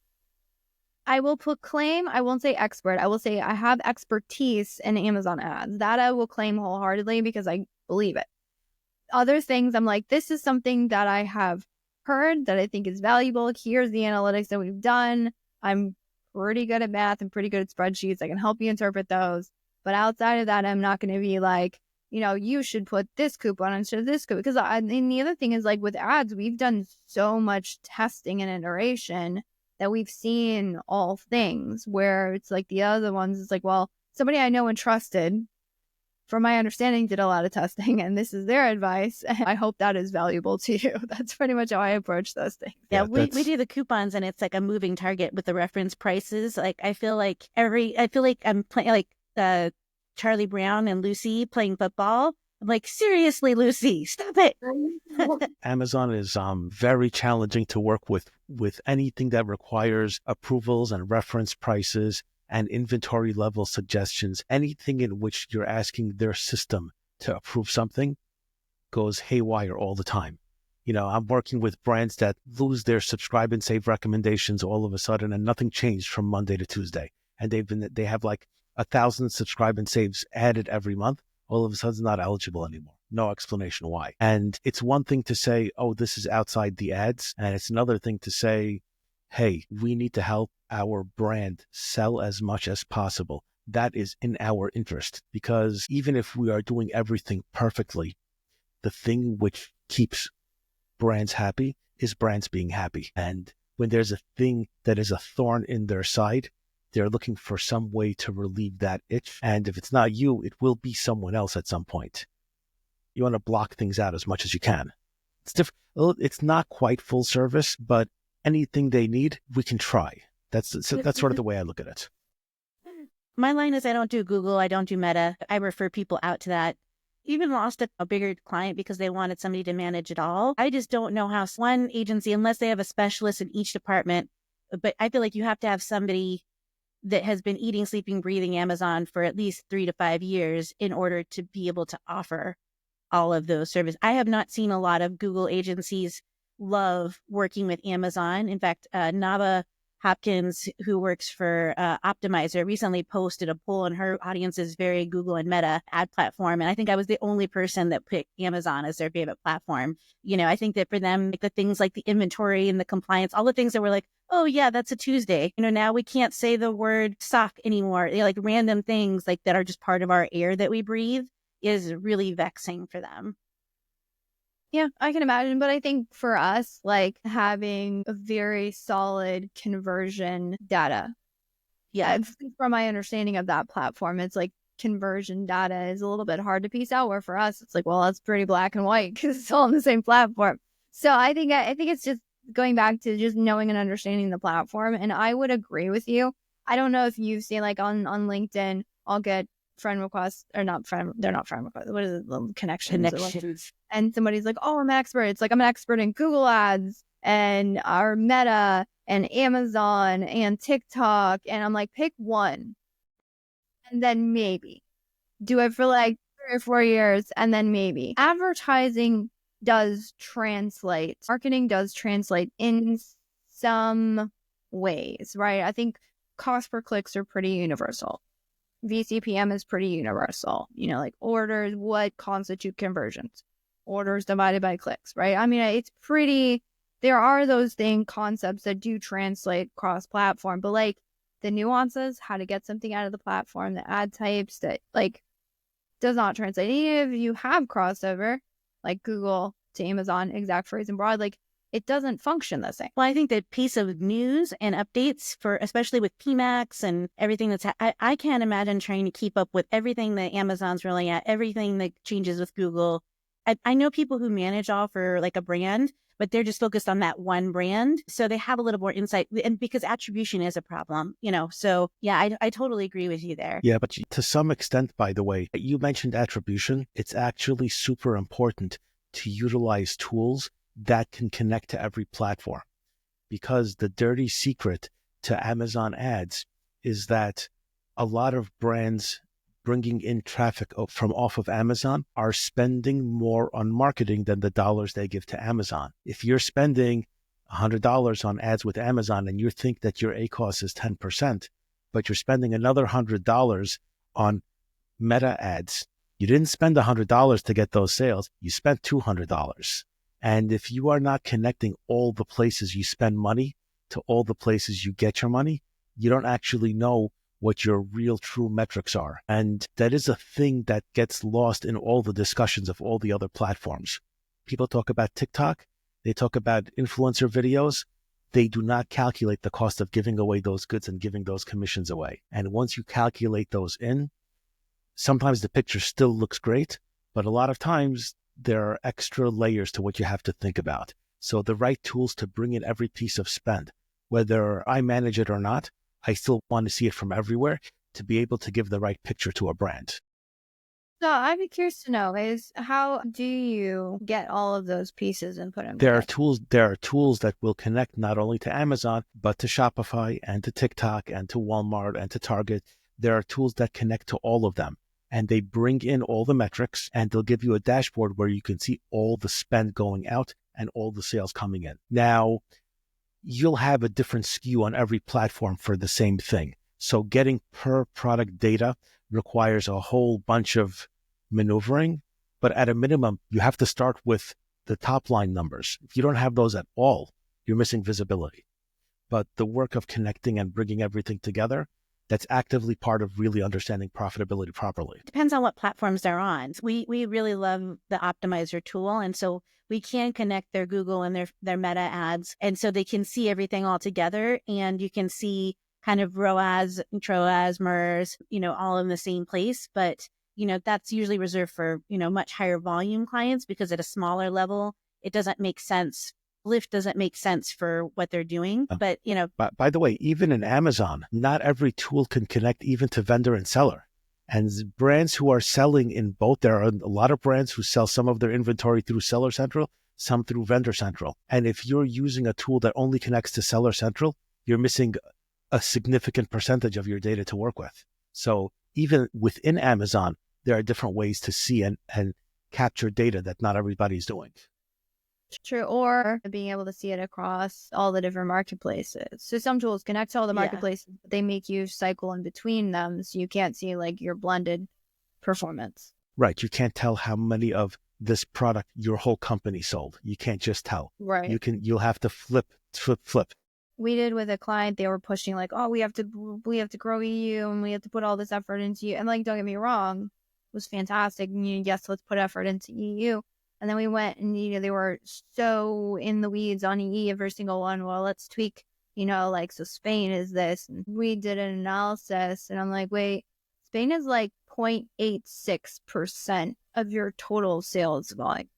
I will proclaim, I won't say expert. I will say I have expertise in Amazon ads. That I will claim wholeheartedly because I believe it. Other things, I'm like, this is something that I have heard that I think is valuable. Here's the analytics that we've done. I'm pretty good at math and pretty good at spreadsheets. I can help you interpret those. But outside of that, I'm not going to be like, you should put this coupon instead of this coupon. Because the other thing is, like with ads, we've done so much testing and iteration that we've seen all things, where it's like the other ones, it's like, well, somebody I know and trusted, from my understanding, did a lot of testing, and this is their advice. I hope that is valuable to you. That's pretty much how I approach those things.
Yeah, we do the coupons, and it's like a moving target with the reference prices. Like I feel like I'm playing like Charlie Brown and Lucy playing football. I'm like, seriously, Lucy, stop it.
Amazon is very challenging to work with anything that requires approvals and reference prices and inventory level suggestions. Anything in which you're asking their system to approve something goes haywire all the time. I'm working with brands that lose their subscribe and save recommendations all of a sudden, and nothing changed from Monday to Tuesday. And they have like 1,000 subscribe and saves added every month. All of a sudden, it's not eligible anymore. No explanation why. And it's one thing to say, oh, this is outside the ads. And it's another thing to say, hey, we need to help our brand sell as much as possible. That is in our interest, because even if we are doing everything perfectly, the thing which keeps brands happy is brands being happy. And when there's a thing that is a thorn in their side, they're looking for some way to relieve that itch. And if it's not you, it will be someone else at some point. You want to block things out as much as you can. It's not quite full service, but anything they need, we can try. That's sort of the way I look at it.
My line is, I don't do Google. I don't do Meta. I refer people out to that. Even lost a bigger client because they wanted somebody to manage it all. I just don't know how one agency, unless they have a specialist in each department, but I feel like you have to have somebody that has been eating, sleeping, breathing Amazon for at least 3 to 5 years in order to be able to offer all of those services. I have not seen a lot of Google agencies love working with Amazon. In fact, Nava Hopkins, who works for Optimizer, recently posted a poll, and her audience is very Google and Meta ad platform. And I think I was the only person that picked Amazon as their favorite platform. I think that for them, like the things like the inventory and the compliance, all the things that were like, oh yeah, that's a Tuesday. Now we can't say the word sock anymore. Like random things like that are just part of our air that we breathe is really vexing for them.
Yeah, I can imagine. But I think for us, like having a very solid conversion data.
Yeah.
From my understanding of that platform, it's like conversion data is a little bit hard to piece out, where for us, it's like, well, that's pretty black and white because it's all on the same platform. So I think it's just going back to just knowing and understanding the platform. And I would agree with you. I don't know if you've seen like on LinkedIn, I'll get friend requests or not friend. They're not friend requests. What is it? Connections. And somebody's like, oh, I'm an expert. It's like, I'm an expert in Google ads and our Meta and Amazon and TikTok. And I'm like, pick one. And then maybe do it for like 3 or 4 years. And then maybe advertising does translate. Marketing does translate in some ways, right? I think cost per clicks are pretty universal. VCPM is pretty universal. Like orders, what constitute conversions? Orders divided by clicks, right? I mean, it's pretty, there are those concepts that do translate cross-platform, but like the nuances, how to get something out of the platform, the ad types that like does not translate. Even if you have crossover, like Google to Amazon, exact phrase and broad, like it doesn't function the same.
Well, I think the piece of news and updates for, especially with PMAX and everything that's, I can't imagine trying to keep up with everything that Amazon's rolling out, everything that changes with Google. I know people who manage all for like a brand, but they're just focused on that one brand. So they have a little more insight, and because attribution is a problem, so yeah, I totally agree with you there.
Yeah, but to some extent, by the way, you mentioned attribution. It's actually super important to utilize tools that can connect to every platform, because the dirty secret to Amazon ads is that a lot of brands bringing in traffic from off of Amazon are spending more on marketing than the dollars they give to Amazon. If you're spending $100 on ads with Amazon and you think that your ACoS is 10%, but you're spending another $100 on Meta ads, you didn't spend $100 to get those sales, you spent $200. And if you are not connecting all the places you spend money to all the places you get your money, you don't actually know what your real true metrics are. And that is a thing that gets lost in all the discussions of all the other platforms. People talk about TikTok. They talk about influencer videos. They do not calculate the cost of giving away those goods and giving those commissions away. And once you calculate those in, sometimes the picture still looks great, but a lot of times there are extra layers to what you have to think about. So the right tools to bring in every piece of spend, whether I manage it or not, I still want to see it from everywhere to be able to give the right picture to a brand.
So I'd be curious to know is how do you get all of those pieces and put them
There
together?
are tools that will connect not only to Amazon, but to Shopify and to TikTok and to Walmart and to Target. There are tools that connect to all of them. And they bring in all the metrics, and they'll give you a dashboard where you can see all the spend going out and all the sales coming in. Now, you'll have a different SKU on every platform for the same thing. So getting per product data requires a whole bunch of maneuvering, but at a minimum, you have to start with the top line numbers. If you don't have those at all, you're missing visibility. But the work of connecting and bringing everything together, that's actively part of really understanding profitability properly.
Depends on what platforms they're on. We really love the Optimizer tool. And so we can connect their Google and their Meta ads. And so they can see everything all together. And you can see kind of ROAS, TROAS, MERS, all in the same place. But, that's usually reserved for, much higher volume clients, because at a smaller level, it doesn't make sense. Lift doesn't make sense for what they're doing. But,
By the way, even in Amazon, not every tool can connect even to vendor and seller. And brands who are selling in both, there are a lot of brands who sell some of their inventory through Seller Central, some through Vendor Central. And if you're using a tool that only connects to Seller Central, you're missing a significant percentage of your data to work with. So even within Amazon, there are different ways to see and capture data that not everybody's doing.
True. Or being able to see it across all the different marketplaces. So some tools connect to all the marketplaces, but they make you cycle in between them. So you can't see like your blended performance.
Right. You can't tell how many of this product your whole company sold. You can't just tell.
Right.
You'll have to flip.
We did with a client, they were pushing like, oh, we have to grow EU and we have to put all this effort into you. And like, don't get me wrong, it was fantastic. And yes, let's put effort into EU. And then we went and, they were so in the weeds on EE every single one. Well, let's tweak, like, so Spain is this. And we did an analysis and I'm like, wait, Spain is like 0.86% of your total sales volume.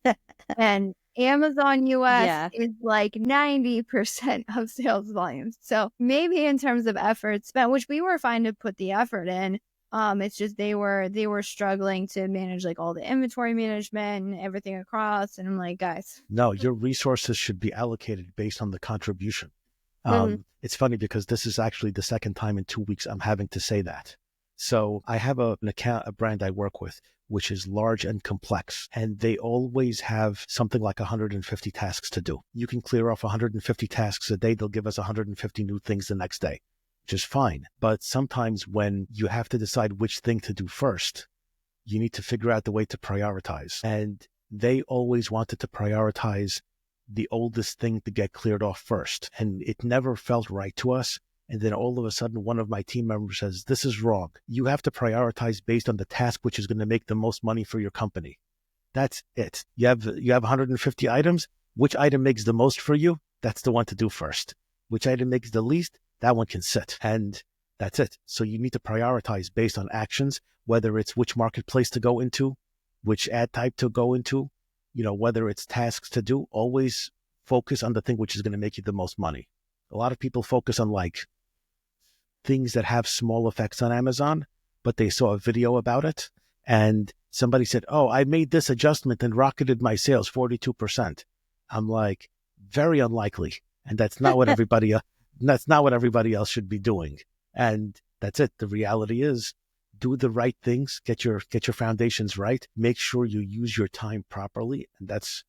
And Amazon US is like 90% of sales volumes. So maybe in terms of effort spent, which we were fine to put the effort in, it's just they were struggling to manage like all the inventory management and everything across. And I'm like, guys,
no, your resources should be allocated based on the contribution. It's funny because this is actually the second time in 2 weeks I'm having to say that. So I have a brand I work with, which is large and complex, and they always have something like 150 tasks to do. You can clear off 150 tasks a day. They'll give us 150 new things the next day, which is fine. But sometimes when you have to decide which thing to do first, you need to figure out the way to prioritize. And they always wanted to prioritize the oldest thing to get cleared off first. And it never felt right to us. And then all of a sudden, one of my team members says, this is wrong. You have to prioritize based on the task which is going to make the most money for your company. That's it. You have 150 items. Which item makes the most for you? That's the one to do first. Which item makes the least? That one can sit. And that's it. So you need to prioritize based on actions, whether it's which marketplace to go into, which ad type to go into, whether it's tasks to do. Always focus on the thing which is going to make you the most money. A lot of people focus on like things that have small effects on Amazon, but they saw a video about it and somebody said, oh, I made this adjustment and rocketed my sales 42%. I'm like, very unlikely. And that's not what everybody else should be doing. And that's it. The reality is do the right things, get your foundations right, make sure you use your time properly. And that's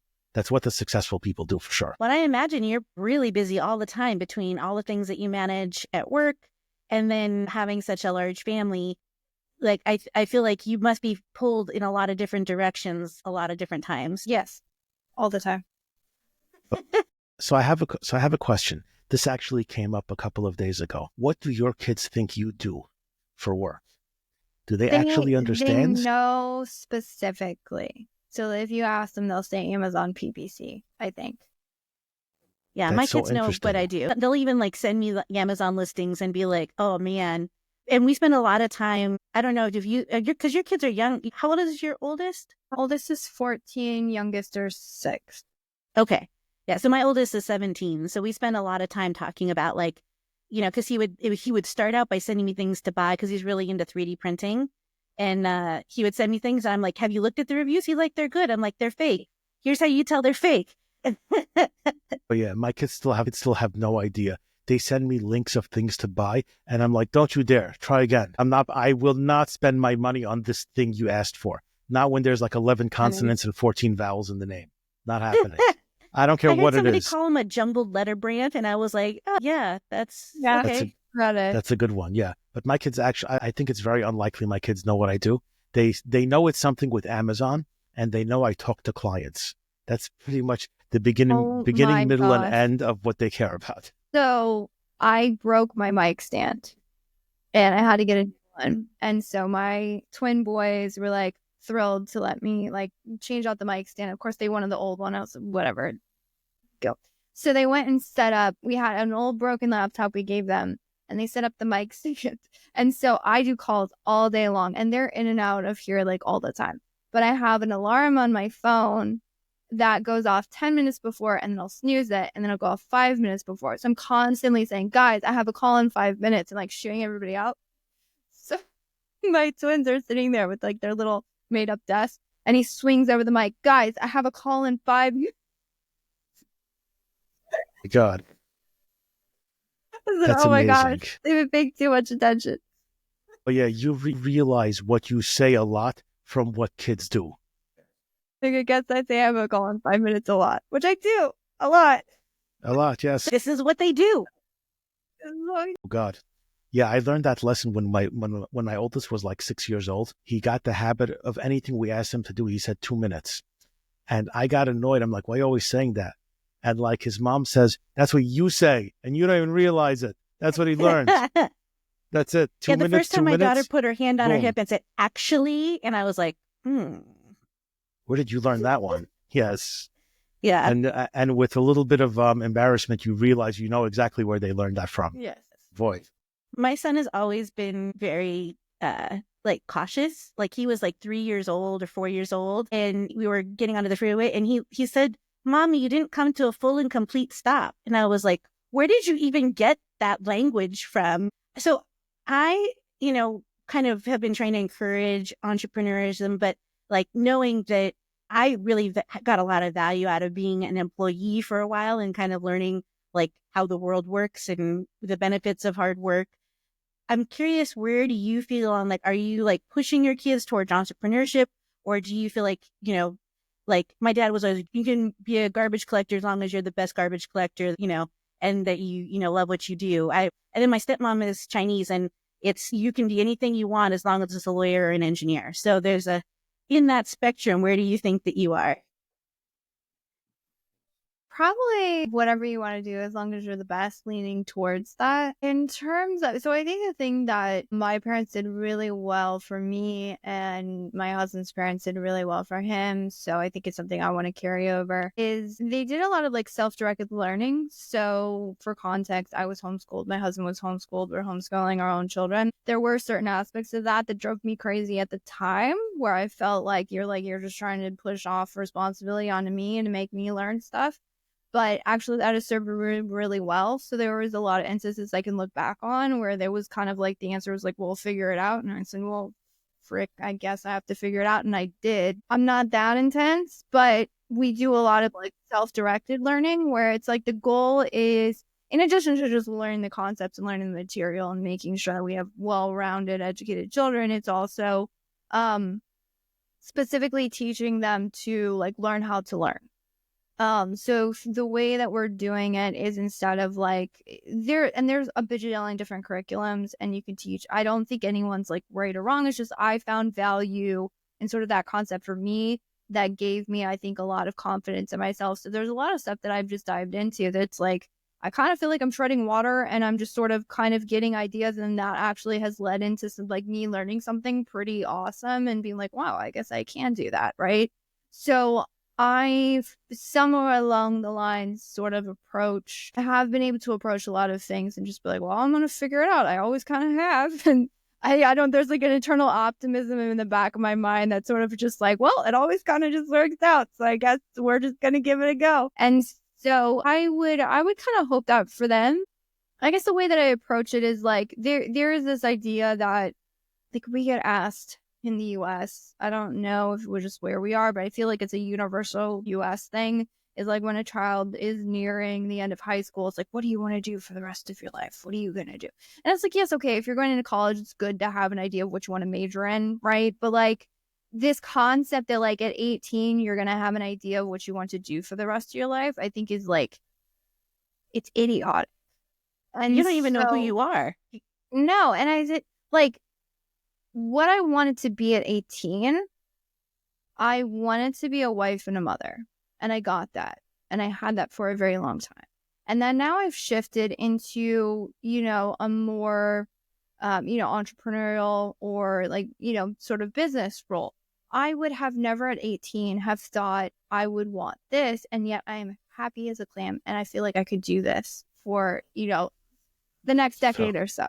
what the successful people do for sure.
Well, I imagine you're really busy all the time between all the things that you manage at work and then having such a large family. Like, I feel like you must be pulled in a lot of different directions, a lot of different times.
Yes, all the time.
So I have a question. This actually came up a couple of days ago. What do your kids think you do for work? Do they actually understand?
They know specifically. So if you ask them, they'll say Amazon PPC, I think.
Yeah,
That's
my
so
kids know what I do. They'll even like send me the Amazon listings and be like, oh man. And we spend a lot of time, I don't know, because your kids are young. How old is your oldest?
Oldest is 14, youngest are 6.
Okay. Yeah, so my oldest is 17. So we spend a lot of time talking about like, because he would start out by sending me things to buy because he's really into 3D printing. And he would send me things. And I'm like, have you looked at the reviews? He's like, they're good. I'm like, they're fake. Here's how you tell they're fake.
But yeah, my kids still have no idea. They send me links of things to buy. And I'm like, don't you dare. Try again. I will not spend my money on this thing you asked for. Not when there's like 11 consonants and 14 vowels in the name. Not happening. I don't care what it is.
Somebody call him a jumbled letter brand. And I was like, oh, yeah, that's okay.
That's a good one. Yeah. But my kids actually, I think it's very unlikely my kids know what I do. They know it's something with Amazon and they know I talk to clients. That's pretty much the beginning, middle, and end of what they care about.
So I broke my mic stand and I had to get a new one. And so my twin boys were like thrilled to let me like change out the mic stand. Of course, they wanted the old one. I was whatever, go. So they went and set up. We had an old broken laptop we gave them. And they set up the mic stand. And so I do calls all day long. And they're in and out of here like all the time. But I have an alarm on my phone that goes off 10 minutes before. And then I'll snooze it. And then it'll go off 5 minutes before. So I'm constantly saying, guys, I have a call in 5 minutes. And like shooing everybody out. So my twins are sitting there with like their little made up desk. And he swings over the mic. Guys, I have a call in 5 minutes.
God.
That's oh my gosh, they would pay too much attention.
But yeah, you realize what you say a lot from what kids do.
I guess I say I have a call in 5 minutes a lot, which I do a lot.
A lot, yes.
This is what they do.
Oh God. Yeah, I learned that lesson when my oldest was like 6 years old. He got the habit of anything we asked him to do, he said 2 minutes. And I got annoyed. I'm like, why are you always saying that? And like his mom says, that's what you say, and you don't even realize it. That's what he learned. That's it. 2
Yeah, the
minutes,
first time
2
my daughter
minutes.
put her hand on her
Boom.
hip and said, actually, and I was like,
Where did you learn that one? Yes.
Yeah.
And with a little bit of embarrassment, you realize you know exactly where they learned that from.
Yes.
Boy.
My son has always been very like cautious. Like he was like 3 years old or 4 years old, and we were getting onto the freeway, and he said, "Mommy, you didn't come to a full and complete stop." And I was like, "Where did you even get that language from?" So I, kind of have been trying to encourage entrepreneurism, but like knowing that I really got a lot of value out of being an employee for a while and kind of learning like how the world works and the benefits of hard work. I'm curious, where do you feel on like, are you like pushing your kids towards entrepreneurship, or do you feel like, like my dad was always, you can be a garbage collector as long as you're the best garbage collector, and that you love what you do. And then my stepmom is Chinese, and it's, you can be anything you want as long as it's a lawyer or an engineer. So there's in that spectrum, where do you think that you are?
Probably whatever you want to do, as long as you're the best, leaning towards that. In terms of, so I think the thing that my parents did really well for me and my husband's parents did really well for him, so I think it's something I want to carry over, is they did a lot of like self-directed learning. So for context, I was homeschooled, my husband was homeschooled, we're homeschooling our own children. There were certain aspects of that drove me crazy at the time, where I felt like you're just trying to push off responsibility onto me and to make me learn stuff. But actually that has served really, really well. So there was a lot of instances I can look back on where there was kind of like the answer was like, well, figure it out. And I said, well, frick, I guess I have to figure it out. And I did. I'm not that intense, but we do a lot of like self-directed learning where it's like the goal is, in addition to just learning the concepts and learning the material and making sure we have well-rounded, educated children, it's also specifically teaching them to like learn how to learn. So the way that we're doing it is, instead of like there's a bajillion different curriculums and you can teach. I don't think anyone's like right or wrong. It's just I found value in sort of that concept for me that gave me, I think, a lot of confidence in myself. So there's a lot of stuff that I've just dived into that's like, I kind of feel like I'm treading water and I'm just sort of kind of getting ideas, and that actually has led into some like me learning something pretty awesome and being like, wow, I guess I can do that, right? So I've somewhere along the lines sort of I have been able to approach a lot of things and just be like, well, I'm going to figure it out. I always kind of have. And I don't, there's like an eternal optimism in the back of my mind that's sort of just like, well, it always kind of just works out. So I guess we're just going to give it a go. And so I would kind of hope that for them. I guess the way that I approach it is like, there is this idea that like we get asked in the US, I don't know if it was just where we are, but I feel like it's a universal US thing, is like when a child is nearing the end of high school, it's like, what do you want to do for the rest of your life? What are you going to do? And it's like, yes, okay, if you're going into college, it's good to have an idea of what you want to major in, right? But like this concept that like at 18, you're going to have an idea of what you want to do for the rest of your life, I think is like, it's idiotic. And
you don't even know who you are.
No. And I said, like, what I wanted to be at 18, I wanted to be a wife and a mother. And I got that. And I had that for a very long time. And then now I've shifted into, a more, entrepreneurial or like, sort of business role. I would have never at 18 have thought I would want this. And yet I am happy as a clam. And I feel like I could do this for, the next decade or so.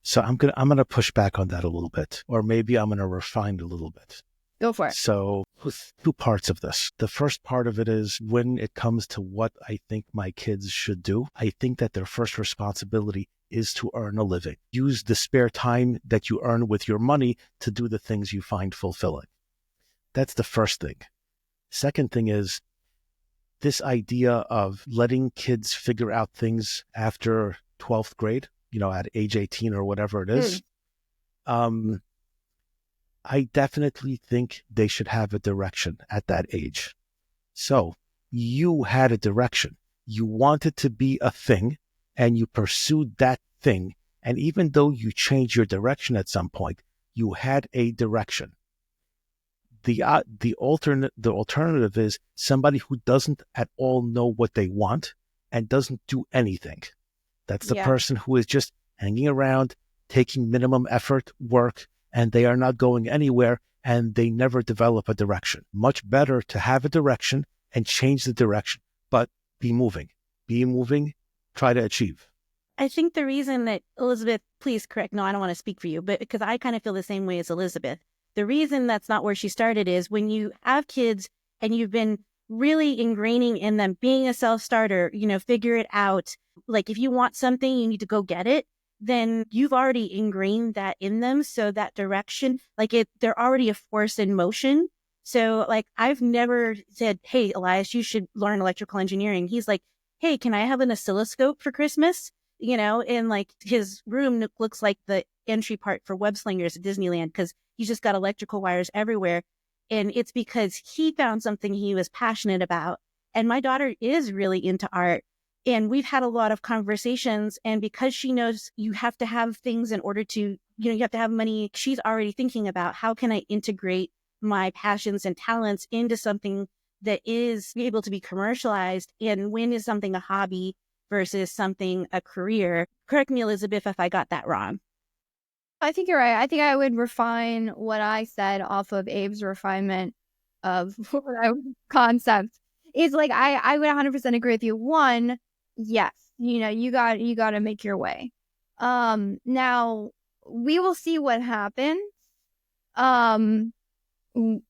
So I'm gonna push back on that a little bit, or maybe I'm gonna refine a little bit.
Go for it.
So with two parts of this. The first part of it is, when it comes to what I think my kids should do, I think that their first responsibility is to earn a living. Use the spare time that you earn with your money to do the things you find fulfilling. That's the first thing. Second thing is this idea of letting kids figure out things after 12th grade, at age 18 or whatever it is. I definitely think they should have a direction at that age. So you had a direction. You wanted to be a thing and you pursued that thing. And even though you changed your direction at some point, you had a direction. The alternative is somebody who doesn't at all know what they want and doesn't do anything. That's the person who is just hanging around, taking minimum effort work, and they are not going anywhere, and they never develop a direction. Much better to have a direction and change the direction, but be moving, try to achieve.
I think the reason that Elizabeth, please correct, no, I don't want to speak for you, but because I kind of feel the same way as Elizabeth. The reason that's not where she started is when you have kids and you've been really ingraining in them being a self-starter, figure it out. Like if you want something, you need to go get it. Then you've already ingrained that in them. So that direction, they're already a force in motion. So I've never said, hey, Elias, you should learn electrical engineering. He's like, hey, can I have an oscilloscope for Christmas? And his room looks like the entry part for web slingers at Disneyland because he's just got electrical wires everywhere. And it's because he found something he was passionate about. And my daughter is really into art. And we've had a lot of conversations. And because she knows you have to have things in order to, you have to have money, she's already thinking about how can I integrate my passions and talents into something that is able to be commercialized, and when is something a hobby versus something a career. Correct me, Elizabeth, if I got that wrong.
I think you're right. I think I would refine what I said off of Abe's refinement of concept. Is I would 100% agree with you. One, yes, you got to make your way. Now we will see what happens.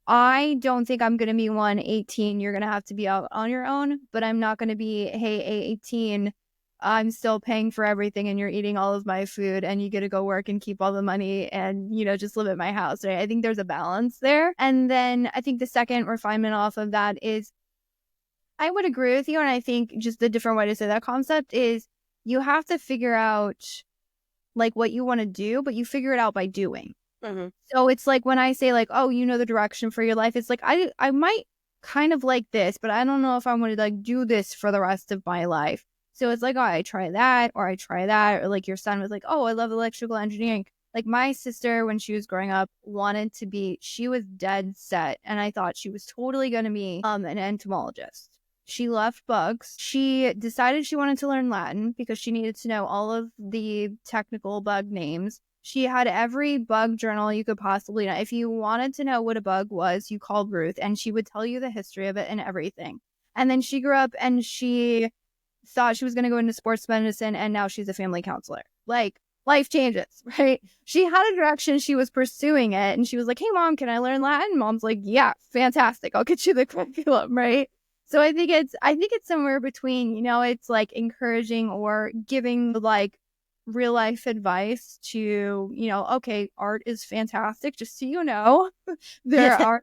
I don't think I'm going to be 18. You're going to have to be out on your own, but I'm not going to be, hey, 18, I'm still paying for everything and you're eating all of my food and you get to go work and keep all the money and, just live at my house, right? I think there's a balance there. And then I think the second refinement off of that is, I would agree with you. And I think just the different way to say that concept is you have to figure out what you want to do, but you figure it out by doing. Mm-hmm. So it's when I say oh, the direction for your life, it's I might kind of like this, but I don't know if I want to do this for the rest of my life. So it's oh, I try that, or I try that, or your son was oh, I love electrical engineering. My sister, when she was growing up, she was dead set, and I thought she was totally going to be an entomologist. She left bugs. She decided she wanted to learn Latin because she needed to know all of the technical bug names. She had every bug journal you could possibly know. If you wanted to know what a bug was, you called Ruth and she would tell you the history of it and everything. And then she grew up and she thought she was going to go into sports medicine, and now she's a family counselor. Life changes, right? She had a direction, she was pursuing it, and she was like, hey, Mom, can I learn Latin? Mom's like, yeah, fantastic. I'll get you the curriculum, right? So I think it's somewhere between, it's encouraging or giving real life advice to, okay, art is fantastic. Just so you know, there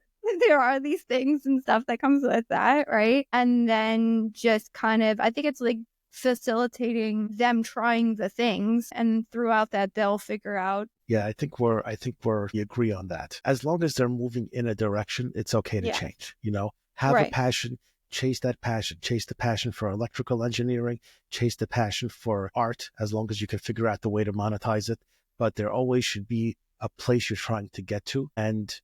are these things and stuff that comes with that, right? And then just kind of, I think it's facilitating them trying the things, and throughout that they'll figure out.
Yeah, I think we agree on that. As long as they're moving in a direction, it's okay to change. Have a passion. Chase that passion, chase the passion for electrical engineering, chase the passion for art, as long as you can figure out the way to monetize it. But there always should be a place you're trying to get to, and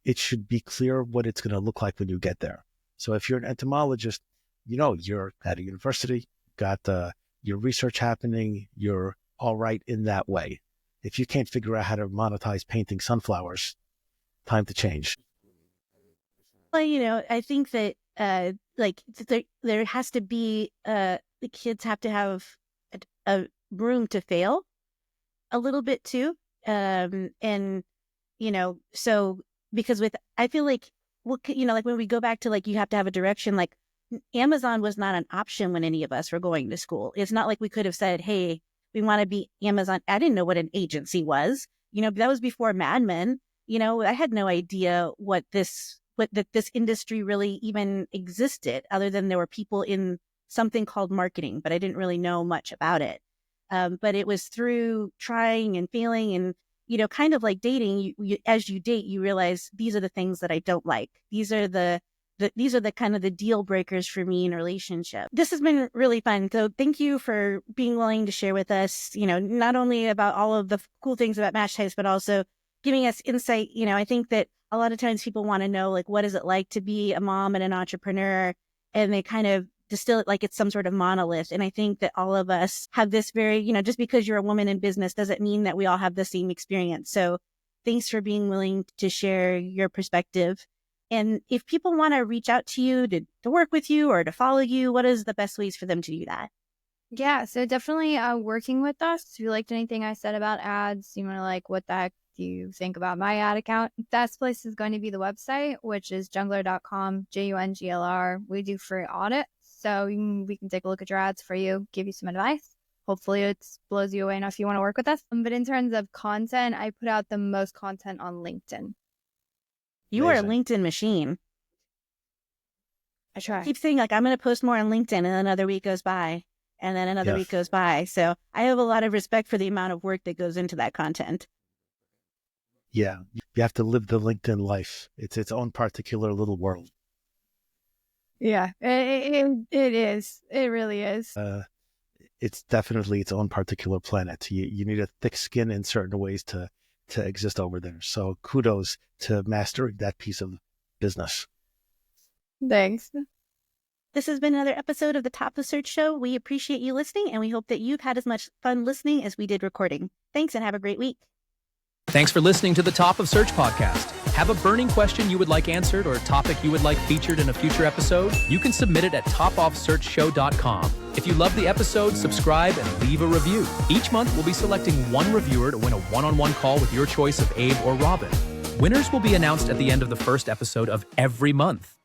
it should be clear what it's going to look like when you get there. So if you're an entomologist, you're at a university, got your research happening, you're all right in that way. If you can't figure out how to monetize painting sunflowers, time to change.
Well, I think that there has to be the kids have to have a room to fail a little bit too, and so because I feel when we go back to you have to have a direction. Amazon was not an option when any of us were going to school. It's not like we could have said, hey, we want to be Amazon. I didn't know what an agency was. That was before Mad Men. I had no idea that this industry really even existed, other than there were people in something called marketing, but I didn't really know much about it. But it was through trying and failing kind of like dating, as you date, you realize these are the things that I don't like. These are these are the kind of the deal breakers for me in a relationship. This has been really fun. So thank you for being willing to share with us, not only about all of the cool things about Match Types, but also giving us insight. I think that a lot of times people want to know, like, what is it like to be a mom and an entrepreneur? And they kind of distill it like it's some sort of monolith. And I think that all of us have this very, just because you're a woman in business doesn't mean that we all have the same experience. So thanks for being willing to share your perspective. And if people want to reach out to you to work with you or to follow you, what is the best ways for them to do that?
Yeah, so definitely working with us. If you liked anything I said about ads, you want to like, what the heck do you think about my ad account? Best place is going to be the website, which is jungler.com, JUNGLR. We do free audit. So we can take a look at your ads for you, give you some advice. Hopefully it blows you away enough you want to work with us. But in terms of content, I put out the most content on LinkedIn.
You are a LinkedIn machine.
I try.
I keep saying, like, I'm going to post more on LinkedIn, and another week goes by, and then another week goes by. So I have a lot of respect for the amount of work that goes into that content.
Yeah, you have to live the LinkedIn life. It's its own particular little world.
Yeah, it is. It really is.
It's definitely its own particular planet. You need a thick skin in certain ways to exist over there. So kudos to mastering that piece of business.
Thanks.
This has been another episode of the Top of Search Show. We appreciate you listening, and we hope that you've had as much fun listening as we did recording. Thanks, and have a great week.
Thanks for listening to the Top of Search podcast. Have a burning question you would like answered or a topic you would like featured in a future episode? You can submit it at topoffsearchshow.com. If you love the episode, subscribe and leave a review. Each month, we'll be selecting one reviewer to win a one-on-one call with your choice of Abe or Robin. Winners will be announced at the end of the first episode of every month.